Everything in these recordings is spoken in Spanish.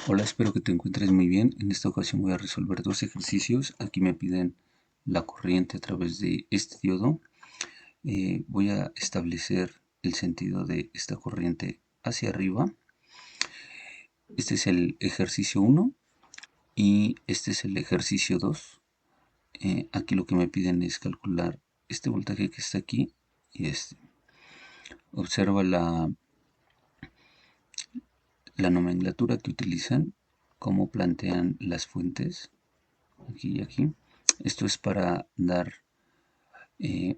Hola, espero que te encuentres muy bien. En esta ocasión voy a resolver dos ejercicios. Aquí me piden la corriente a través de este diodo. Voy a establecer el sentido de esta corriente hacia arriba. Este es el ejercicio 1 y este es el ejercicio 2. Aquí lo que me piden es calcular este voltaje que está aquí y este. Observa la nomenclatura que utilizan, cómo plantean las fuentes, aquí y aquí. Esto es para dar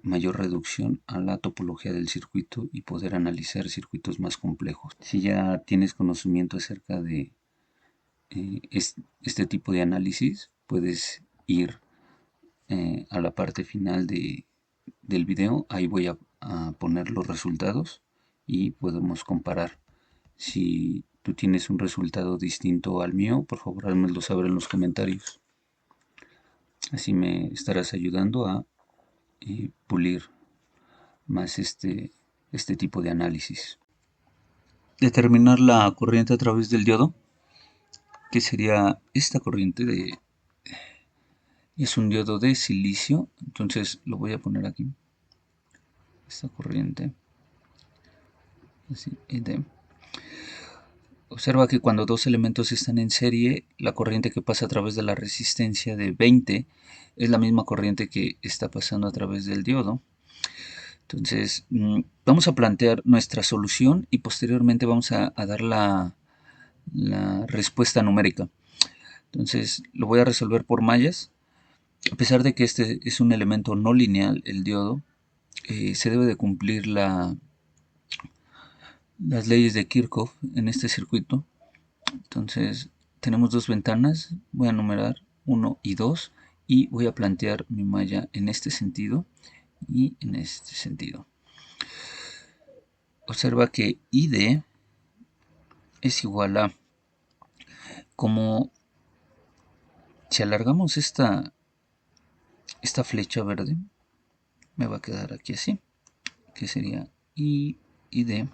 mayor reducción a la topología del circuito y poder analizar circuitos más complejos. Si ya tienes conocimiento acerca de este tipo de análisis, puedes ir a la parte final del video. Ahí voy a poner los resultados y podemos comparar. Si tú tienes un resultado distinto al mío, por favor házmelo saber en los comentarios. Así me estarás ayudando a pulir más este tipo de análisis. Determinar la corriente a través del diodo, que sería esta corriente es un diodo de silicio, entonces lo voy a poner aquí, esta corriente, así, ID. Observa que cuando dos elementos están en serie, la corriente que pasa a través de la resistencia de 20 es la misma corriente que está pasando a través del diodo. Entonces, vamos a plantear nuestra solución y posteriormente vamos a dar la respuesta numérica. Entonces, lo voy a resolver por mallas. A pesar de que este es un elemento no lineal, el diodo, se debe de cumplir las leyes de Kirchhoff en este circuito. Entonces, tenemos dos ventanas, voy a numerar 1 y 2 y voy a plantear mi malla en este sentido y en este sentido. Observa que ID es igual a, como si alargamos esta flecha verde, me va a quedar aquí así, que sería I y D.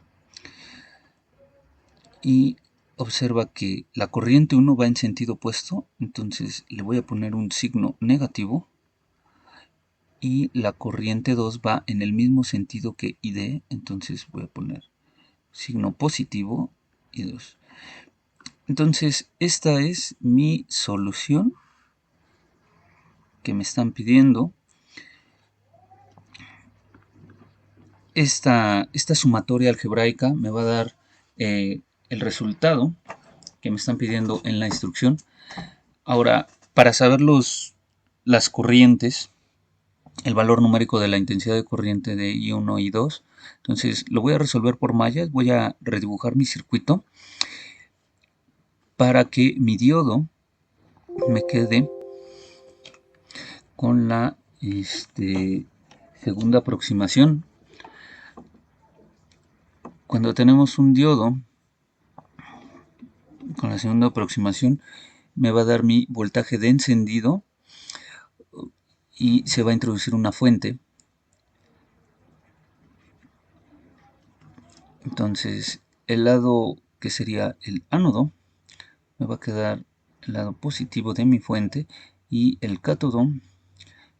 Y observa que la corriente 1 va en sentido opuesto, entonces le voy a poner un signo negativo. Y la corriente 2 va en el mismo sentido que ID, entonces voy a poner signo positivo y 2. Entonces, esta es mi solución que me están pidiendo. Esta sumatoria algebraica me va a dar el resultado que me están pidiendo en la instrucción. Ahora, para saber las corrientes, el valor numérico de la intensidad de corriente de I1 y 2, entonces lo voy a resolver por mallas, voy a redibujar mi circuito para que mi diodo me quede con la segunda aproximación. Cuando tenemos un diodo con la segunda aproximación, me va a dar mi voltaje de encendido y se va a introducir una fuente. Entonces, el lado que sería el ánodo me va a quedar el lado positivo de mi fuente y el cátodo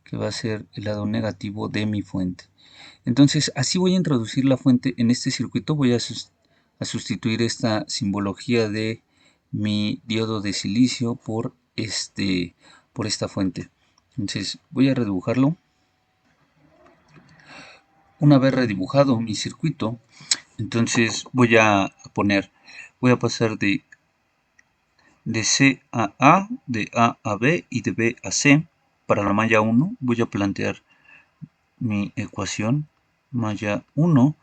que va a ser el lado negativo de mi fuente. Entonces, así voy a introducir la fuente en este circuito. Voy a sustituir esta simbología de mi diodo de silicio por esta fuente. Entonces, voy a redibujarlo. Una vez redibujado mi circuito, entonces voy a pasar de C a A, de A a B y de B a C. Para la malla 1 voy a plantear mi ecuación malla 1.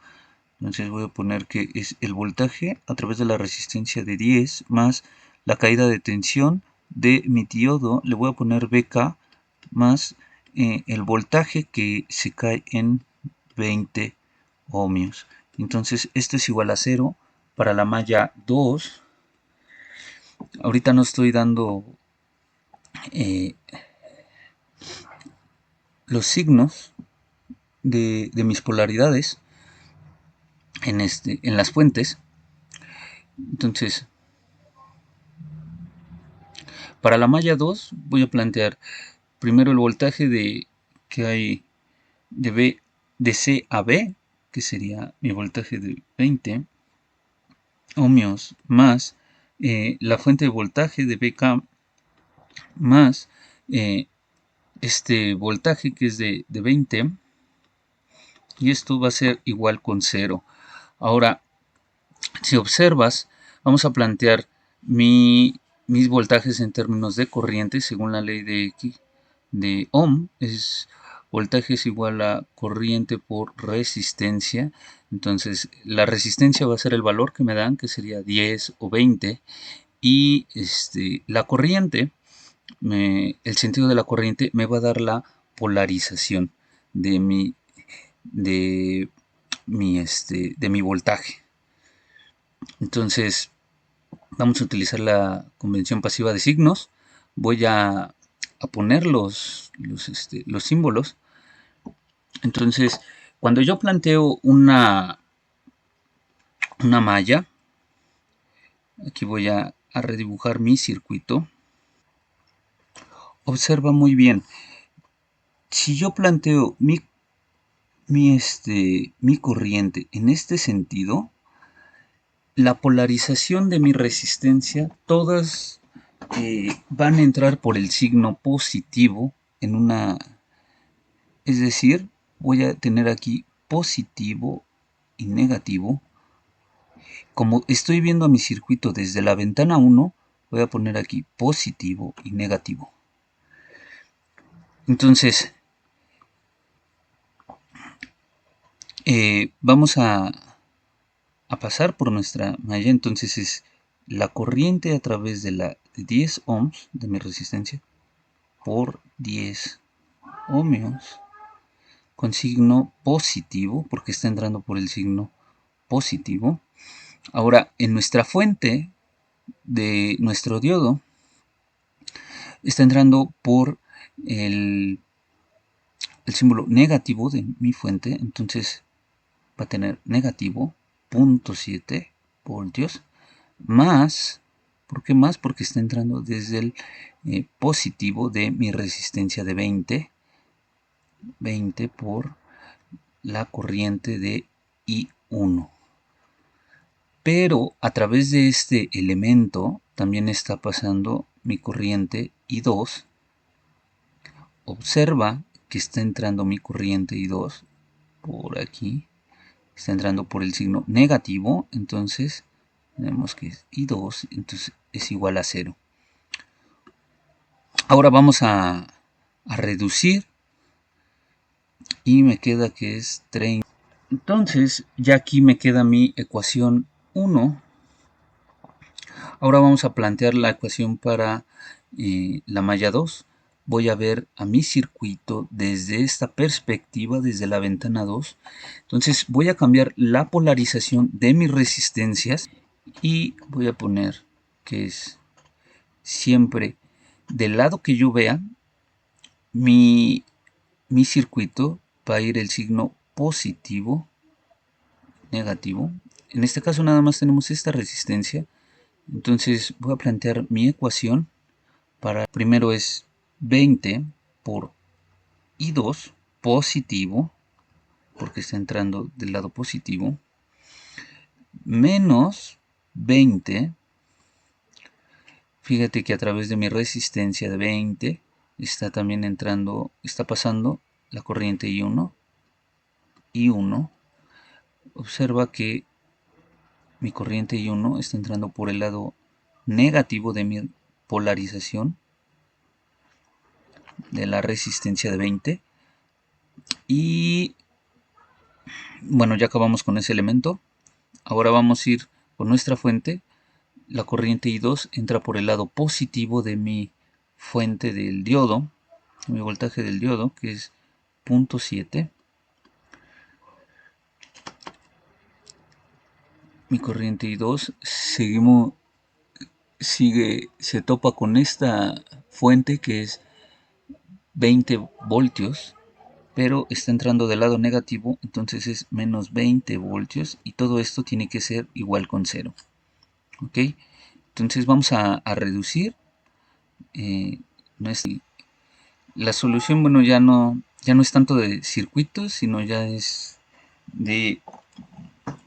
Entonces voy a poner que es el voltaje a través de la resistencia de 10 más la caída de tensión de mi diodo. Le voy a poner BK más el voltaje que se cae en 20 ohmios. Entonces esto es igual a 0 para la malla 2. Ahorita no estoy dando los signos de mis polaridades en las fuentes. Entonces Para la malla 2 voy a plantear primero el voltaje que hay de C a B, que sería mi voltaje de 20 ohmios, más la fuente de voltaje de BK, más eh, este voltaje que es de 20, y esto va a ser igual con 0. Ahora, si observas, vamos a plantear mis voltajes en términos de corriente según la ley de Ohm. Voltaje es igual a corriente por resistencia. Entonces, la resistencia va a ser el valor que me dan, que sería 10 o 20. Y la corriente, el sentido de la corriente me va a dar la polarización de de mi voltaje. Entonces, vamos a utilizar la convención pasiva de signos. Voy a poner los símbolos. Entonces, cuando yo planteo una malla, aquí voy a redibujar mi circuito. Observa muy bien. Si yo planteo mi corriente en este sentido, la polarización de mi resistencia, todas van a entrar por el signo positivo en una, es decir, voy a tener aquí positivo y negativo. Como estoy viendo a mi circuito desde la ventana 1, voy a poner aquí positivo y negativo. Entonces, vamos a pasar por nuestra malla. Entonces es la corriente a través de 10 ohms de mi resistencia por 10 ohmios con signo positivo, porque está entrando por el signo positivo. Ahora, en nuestra fuente de nuestro diodo está entrando por el símbolo negativo de mi fuente, entonces va a tener negativo 0.7 voltios más. ¿Por qué más? Porque está entrando desde el positivo de mi resistencia de 20 por la corriente de I1. Pero a través de este elemento también está pasando mi corriente I2. Observa que está entrando mi corriente I2 por aquí. Está entrando por el signo negativo, entonces tenemos que es I2, entonces es igual a 0. Ahora vamos a reducir y me queda que es 30. Entonces ya aquí me queda mi ecuación 1. Ahora vamos a plantear la ecuación para la malla 2. Voy a ver a mi circuito desde esta perspectiva, desde la ventana 2. Entonces voy a cambiar la polarización de mis resistencias y voy a poner que es siempre del lado que yo vea mi circuito va a ir el signo positivo, negativo. En este caso nada más tenemos esta resistencia. Entonces voy a plantear mi ecuación para, primero es 20 por I2 positivo, porque está entrando del lado positivo, menos 20. Fíjate que a través de mi resistencia de 20 está también entrando, está pasando la corriente I1. Observa que mi corriente I1 está entrando por el lado negativo de mi polarización de la resistencia de 20. Y bueno, ya acabamos con ese elemento. Ahora vamos a ir con nuestra fuente. La corriente I2 entra por el lado positivo de mi fuente del diodo, mi voltaje del diodo, que es 0.7. Mi corriente I2 se topa con esta fuente que es 20 voltios, pero está entrando del lado negativo, entonces es menos 20 voltios y todo esto tiene que ser igual con 0. ¿Ok? Entonces vamos a reducir no es la solución, bueno, ya no es tanto de circuitos, sino ya es de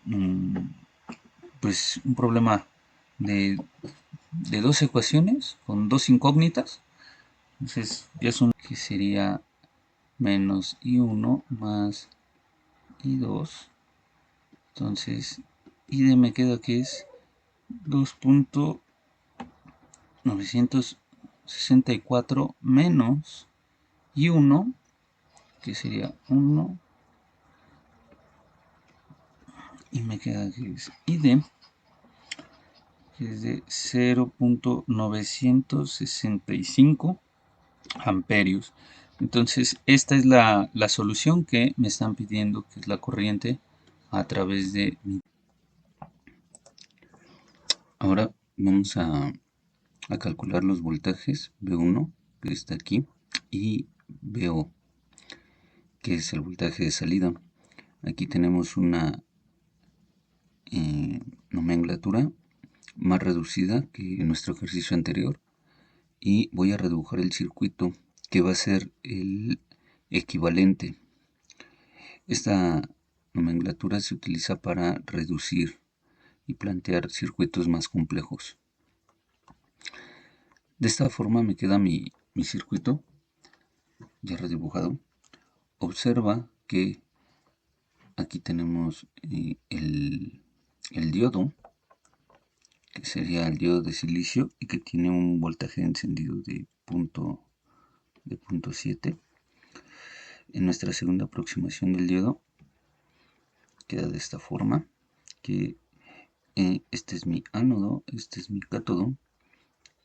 mm, pues un problema de, de dos ecuaciones con dos incógnitas. Entonces ya es un que sería menos i1 más i2. Entonces id me queda que es 2.964 menos i1, que sería 1, y me queda que es id, que es de 0.965 amperios. Entonces esta es la solución que me están pidiendo, que es la corriente a través de mi. Ahora vamos a calcular los voltajes V1, que está aquí, y VO, que es el voltaje de salida. Aquí tenemos una nomenclatura más reducida que en nuestro ejercicio anterior, y voy a redibujar el circuito, que va a ser el equivalente. Esta nomenclatura se utiliza para reducir y plantear circuitos más complejos. De esta forma me queda mi circuito ya redibujado. Observa que aquí tenemos el diodo, que sería el diodo de silicio y que tiene un voltaje de encendido de punto 7. En nuestra segunda aproximación del diodo queda de esta forma, que este es mi ánodo, este es mi cátodo,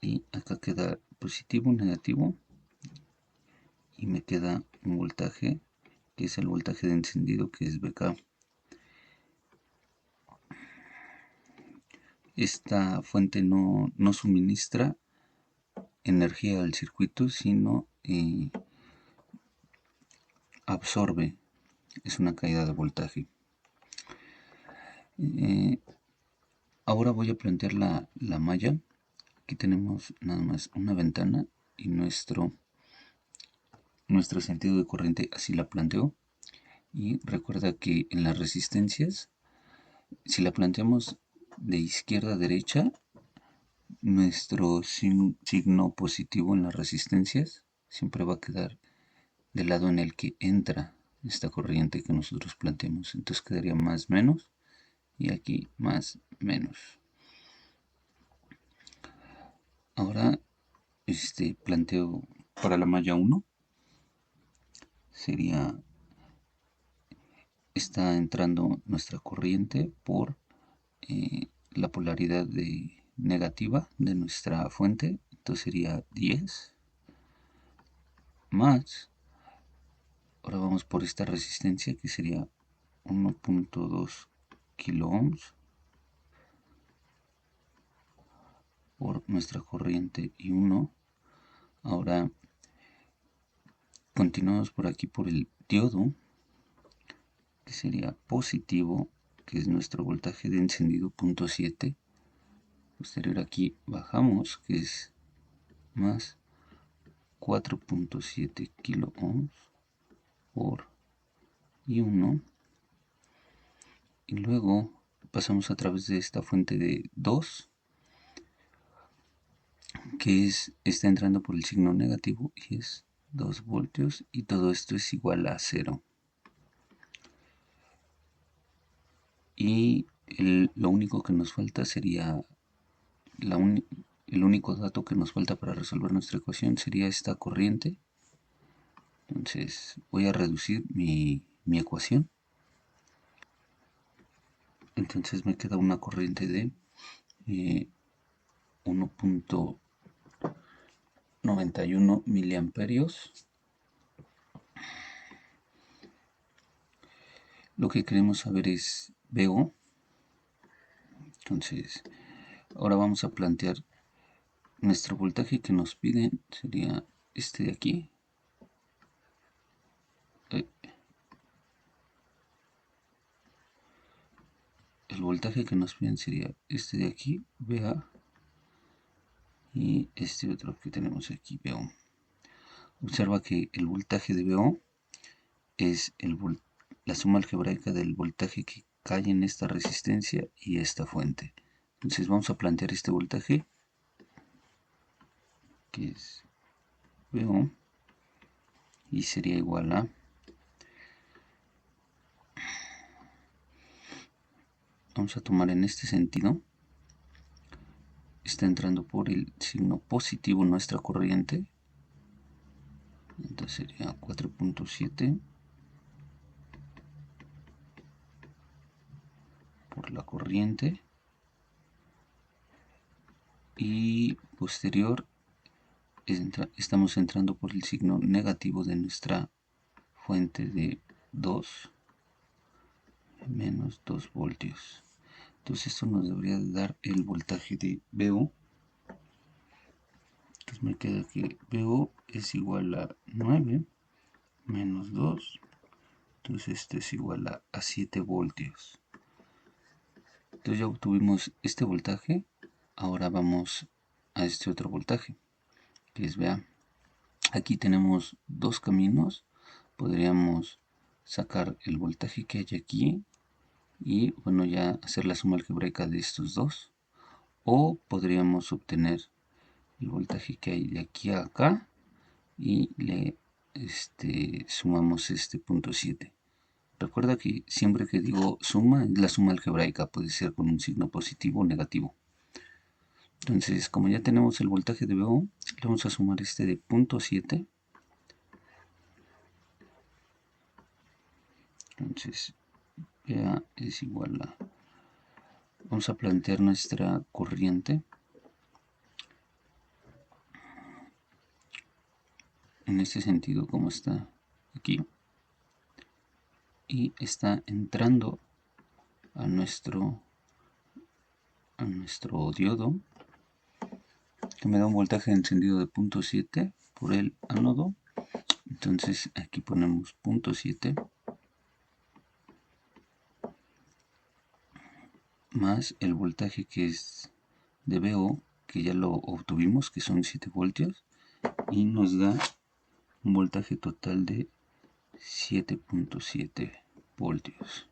y acá queda positivo, negativo, y me queda un voltaje que es el voltaje de encendido, que es VK. Esta fuente no suministra energía al circuito, sino absorbe, es una caída de voltaje. Ahora voy a plantear la malla. Aquí tenemos nada más una ventana y nuestro sentido de corriente así la planteo. Y recuerda que en las resistencias, si la planteamos de izquierda a derecha, nuestro signo positivo en las resistencias siempre va a quedar del lado en el que entra esta corriente que nosotros planteamos. Entonces quedaría más menos y aquí más menos. Ahora planteo para la malla 1, sería, está entrando nuestra corriente por la polaridad negativa de nuestra fuente. Entonces sería 10 más, ahora vamos por esta resistencia que sería 1.2 kilo ohms por nuestra corriente y 1. Ahora continuamos por aquí por el diodo, que sería positivo, que es nuestro voltaje de encendido punto 7. Posterior aquí bajamos, que es más 4.7 kilo ohms por I1. Y luego pasamos a través de esta fuente de 2, que está entrando por el signo negativo y es 2 voltios, y todo esto es igual a 0. Y lo único que nos falta sería el único dato que nos falta para resolver nuestra ecuación sería esta corriente. Entonces voy a reducir mi ecuación. Entonces me queda una corriente de 1.91 miliamperios. Lo que queremos saber es VO. Entonces ahora vamos a plantear nuestro voltaje que nos piden, sería este de aquí. El voltaje que nos piden sería este de aquí, VA, y este otro que tenemos aquí, VO. Observa que el voltaje de VO es la suma algebraica del voltaje que cae en esta resistencia y esta fuente. Entonces vamos a plantear este voltaje, que es VO, y sería igual a, vamos a tomar en este sentido, está entrando por el signo positivo nuestra corriente, entonces sería 4.7 por la corriente, y posterior estamos entrando por el signo negativo de nuestra fuente de 2 menos 2 voltios. Entonces esto nos debería dar el voltaje de VO. Entonces me queda que VO es igual a 9 menos 2. Entonces esto es igual a 7 voltios. Entonces ya obtuvimos este voltaje. Ahora vamos a este otro voltaje, que es VA. Aquí tenemos dos caminos. Podríamos sacar el voltaje que hay aquí y bueno, ya hacer la suma algebraica de estos dos, o podríamos obtener el voltaje que hay de aquí a acá y le sumamos este punto 7. Recuerda que siempre que digo suma, es la suma algebraica, puede ser con un signo positivo o negativo. Entonces, como ya tenemos el voltaje de VO, le vamos a sumar este de punto 7. Entonces, VA es igual a, vamos a plantear nuestra corriente en este sentido, como está aquí, y está entrando a nuestro diodo, que me da un voltaje de encendido de 0.7 por el ánodo. Entonces aquí ponemos 0.7 más el voltaje que es de VO, que ya lo obtuvimos, que son 7 voltios, y nos da un voltaje total de 7.7 voltios.